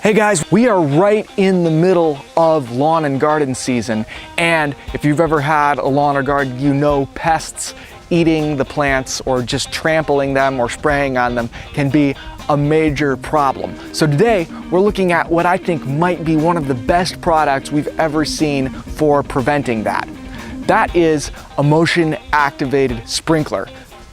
Hey guys, we are right in the middle of lawn and garden season, and if you've ever had a lawn or garden, you know pests eating the plants or just trampling them or spraying on them can be a major problem. So today we're looking at what I think might be one of the best products we've ever seen for preventing that. That is a motion activated sprinkler.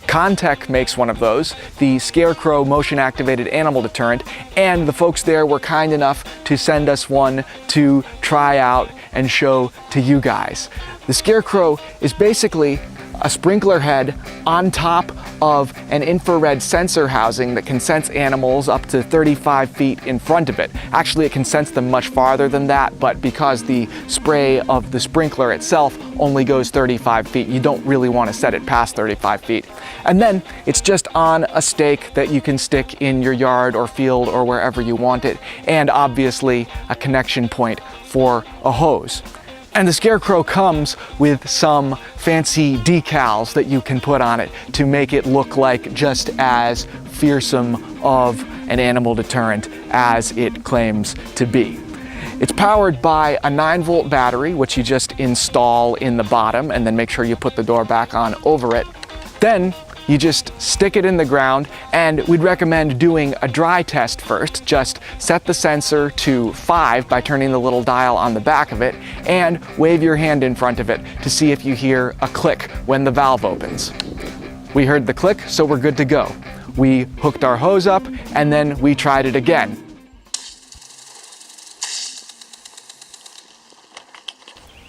Contech makes one of those, the Scarecrow motion activated animal deterrent, and the folks there were kind enough to send us one to try out and show to you guys. The Scarecrow is basically a sprinkler head on top of an infrared sensor housing that can sense animals up to 35 feet in front of it. Actually, it can sense them much farther than that, but because the spray of the sprinkler itself only goes 35 feet, you don't really want to set it past 35 feet. And then it's just on a stake that you can stick in your yard or field or wherever you want it, and obviously a connection point for a hose. And the Scarecrow comes with some fancy decals that you can put on it to make it look like just as fearsome of an animal deterrent as it claims to be. It's powered by a 9-volt battery, which you just install in the bottom and then make sure you put the door back on over it. Then you just stick it in the ground, and we'd recommend doing a dry test first. Just set the sensor to 5 by turning the little dial on the back of it and wave your hand in front of it to see if you hear a click when the valve opens. We heard the click, so we're good to go. We hooked our hose up and then we tried it again.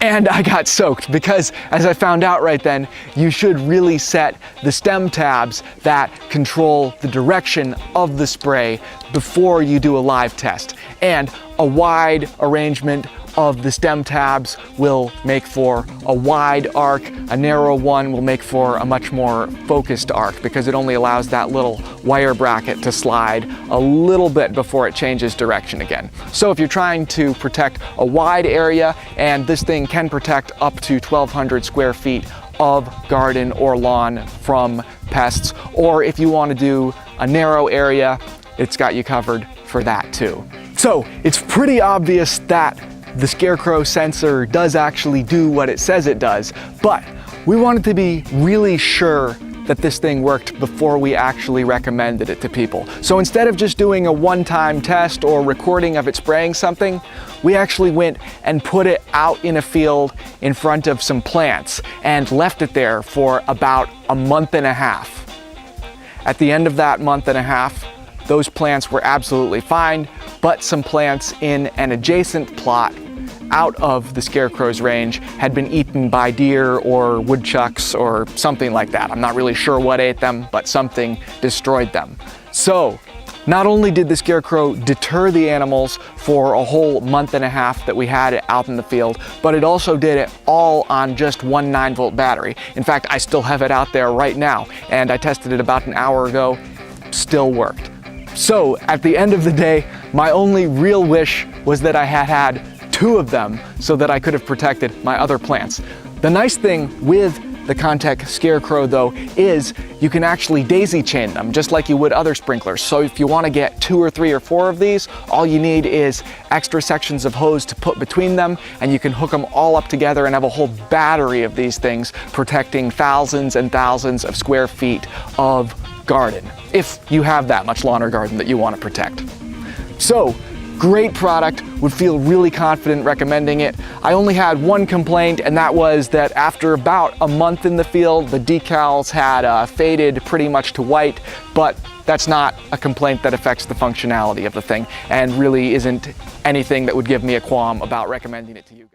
And I got soaked because, as I found out right then, you should really set the stem tabs that control the direction of the spray before you do a live test. And a wide arrangement of the stem tabs will make for a wide arc. A narrow one will make for a much more focused arc because it only allows that little wire bracket to slide a little bit before it changes direction again. So if you're trying to protect a wide area, and this thing can protect up to 1,200 square feet of garden or lawn from pests, or if you want to do a narrow area, it's got you covered for that too. So it's pretty obvious that the Scarecrow sensor does actually do what it says it does, but we wanted to be really sure that this thing worked before we actually recommended it to people. So instead of just doing a one-time test or recording of it spraying something, we actually went and put it out in a field in front of some plants and left it there for about a month and a half. At the end of that month and a half, those plants were absolutely fine, but some plants in an adjacent plot out of the Scarecrow's range had been eaten by deer or woodchucks or something like that. I'm not really sure what ate them, but something destroyed them. So not only did the Scarecrow deter the animals for a whole month and a half that we had it out in the field, but it also did it all on just one 9-volt battery. In fact, I still have it out there right now, and I tested it about an hour ago, still worked. So at the end of the day, my only real wish was that I had 2 of them so that I could have protected my other plants. The nice thing with the Contech Scarecrow though is you can actually daisy chain them just like you would other sprinklers. So if you want to get 2 or 3 or 4 of these, all you need is extra sections of hose to put between them, and you can hook them all up together and have a whole battery of these things protecting thousands and thousands of square feet of garden, if you have that much lawn or garden that you want to protect. So, great product, would feel really confident recommending it. I only had one complaint, and that was that after about a month in the field, the decals had faded pretty much to white, but that's not a complaint that affects the functionality of the thing, and really isn't anything that would give me a qualm about recommending it to you guys.